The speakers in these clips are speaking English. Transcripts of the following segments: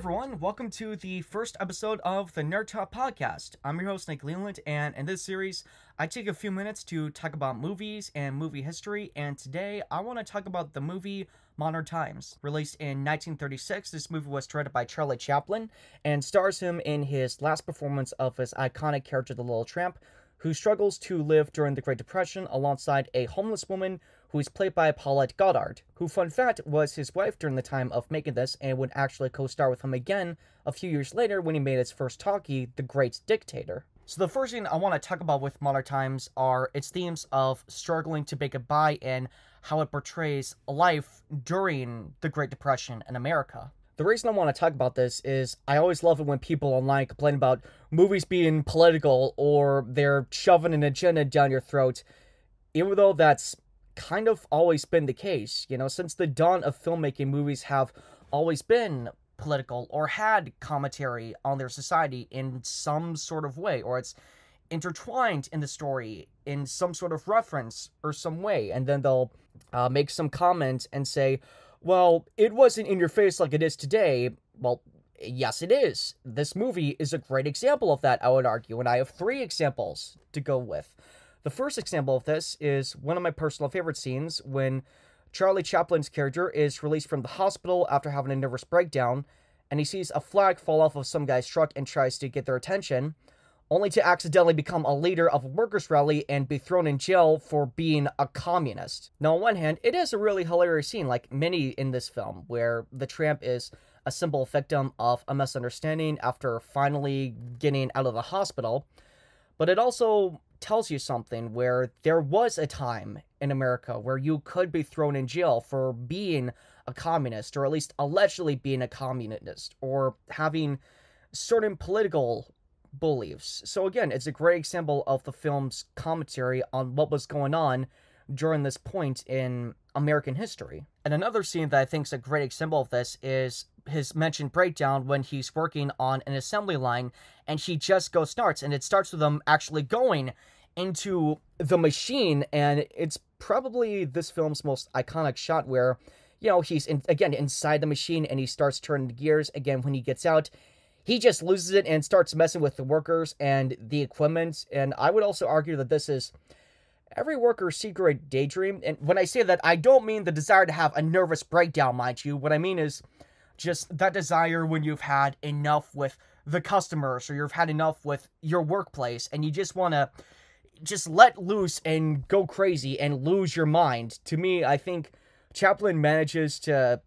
everyone, welcome to the first episode of the Nerd Talk podcast. I'm your host, Leland, and in this series, I take a few minutes to talk about movies and movie history, and today I want to talk about the movie Modern Times. Released in 1936, this movie was directed by Charlie Chaplin, and stars him in his last performance of his iconic character, the Little Tramp, who struggles to live during the Great Depression alongside a homeless woman who is played by Paulette Goddard, who, fun fact, was his wife during the time of making this and would actually co-star with him again a few years later when he made his first talkie, The Great Dictator. So the first thing I want to talk about with Modern Times are its themes of struggling to make it by and how it portrays life during the Great Depression in America. The reason I want to talk about this is I always love it when people online complain about movies being political or they're shoving an agenda down your throat, even though that's kind of always been the case. You know, since the dawn of filmmaking, movies have always been political or had commentary on their society in some sort of way, or it's intertwined in the story in some sort of reference or some way, and then they'll make some comment and say, well, it wasn't in your face like it is today. Well, yes, it is. This movie is a great example of that, I would argue, and I have 3 examples to go with. The first example of this is one of my personal favorite scenes when Charlie Chaplin's character is released from the hospital after having a nervous breakdown, and he sees a flag fall off of some guy's truck and tries to get their attention, only to accidentally become a leader of a workers' rally and be thrown in jail for being a communist. Now, on one hand, it is a really hilarious scene, like many in this film, where the tramp is a simple victim of a misunderstanding after finally getting out of the hospital, but it also tells you something where there was a time in America where you could be thrown in jail for being a communist, or at least allegedly being a communist, or having certain political beliefs. So again, it's a great example of the film's commentary on what was going on during this point in American history. And another scene that I think is a great example of this is his mentioned breakdown when he's working on an assembly line and he just goes nuts, and it starts with him actually going into the machine, and it's probably this film's most iconic shot where, you know, he's inside the machine and he starts turning the gears. Again, when he gets out, he just loses it and starts messing with the workers and the equipment. And I would also argue that this is every worker's secret daydream. And when I say that, I don't mean the desire to have a nervous breakdown, mind you. What I mean is just that desire when you've had enough with the customers, or you've had enough with your workplace, and you just want to just let loose and go crazy and lose your mind. To me, I think Chaplin manages to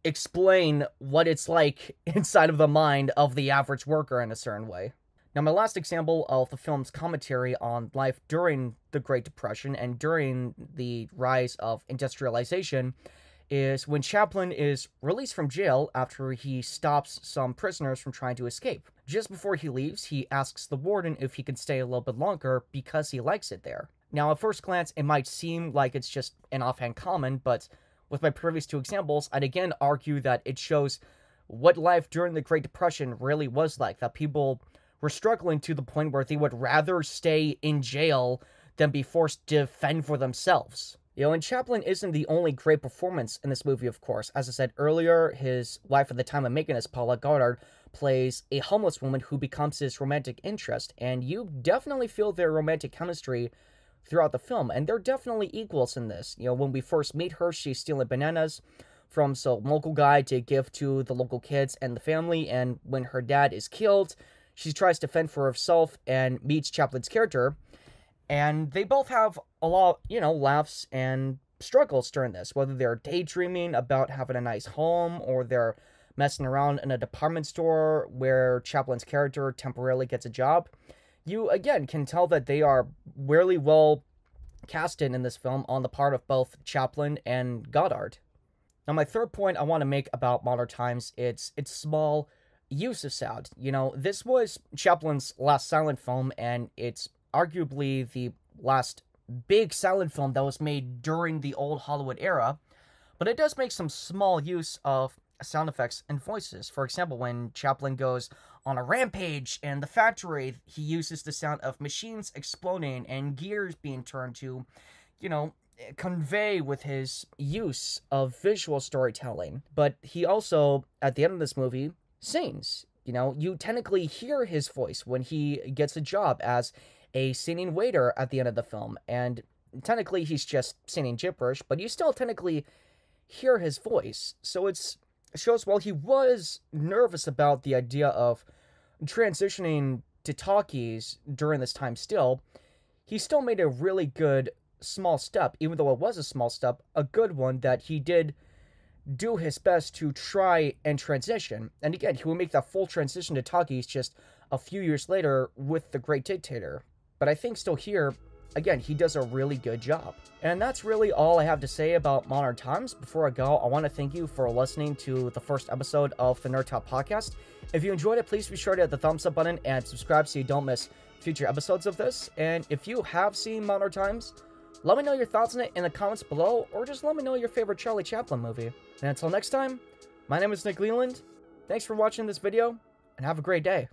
explain what it's like inside of the mind of the average worker in a certain way. Now, my last example of the film's commentary on life during the Great Depression and during the rise of industrialization is when Chaplin is released from jail after he stops some prisoners from trying to escape. Just before he leaves, he asks the warden if he can stay a little bit longer because he likes it there. Now, at first glance, it might seem like it's just an offhand comment, but with my previous 2 examples, I'd again argue that it shows what life during the Great Depression really was like, that people were struggling to the point where they would rather stay in jail than be forced to fend for themselves. You know, and Chaplin isn't the only great performance in this movie, of course. As I said earlier, his wife at the time of making this, Paulette Goddard, plays a homeless woman who becomes his romantic interest, and you definitely feel their romantic chemistry throughout the film, and they're definitely equals in this. You know, when we first meet her, she's stealing bananas from some local guy to give to the local kids and the family, and when her dad is killed, she tries to fend for herself and meets Chaplin's character, and they both have a lot, you know, laughs and struggles during this, whether they're daydreaming about having a nice home, or they're messing around in a department store where Chaplin's character temporarily gets a job. You, again, can tell that they are really well casted in this film on the part of both Chaplin and Goddard. Now, my third point I want to make about Modern Times, it's small use of sound. You know, this was Chaplin's last silent film, and it's arguably the last big silent film that was made during the old Hollywood era, but it does make some small use of sound effects and voices. For example, when Chaplin goes on a rampage in the factory, he uses the sound of machines exploding and gears being turned to convey with his use of visual storytelling. But he also, at the end of this movie, sings. You technically hear his voice when he gets a job as a singing waiter at the end of the film. And technically he's just singing gibberish, but you still technically hear his voice. So it shows while he was nervous about the idea of transitioning to talkies during this time still, he still made a really good small step, even though it was a small step, a good one that he did do his best to try and transition. And again, he will make that full transition to talkies just a few years later with The Great Dictator. But I think still here, again, he does a really good job. And that's really all I have to say about Modern Times. Before I go, I want to thank you for listening to the first episode of the Nerd Talk podcast. If you enjoyed it, please be sure to hit the thumbs up button and subscribe so you don't miss future episodes of this. And if you have seen Modern Times, let me know your thoughts on it in the comments below, or just let me know your favorite Charlie Chaplin movie. And until next time, my name is Nick Leland. Thanks for watching this video, and have a great day.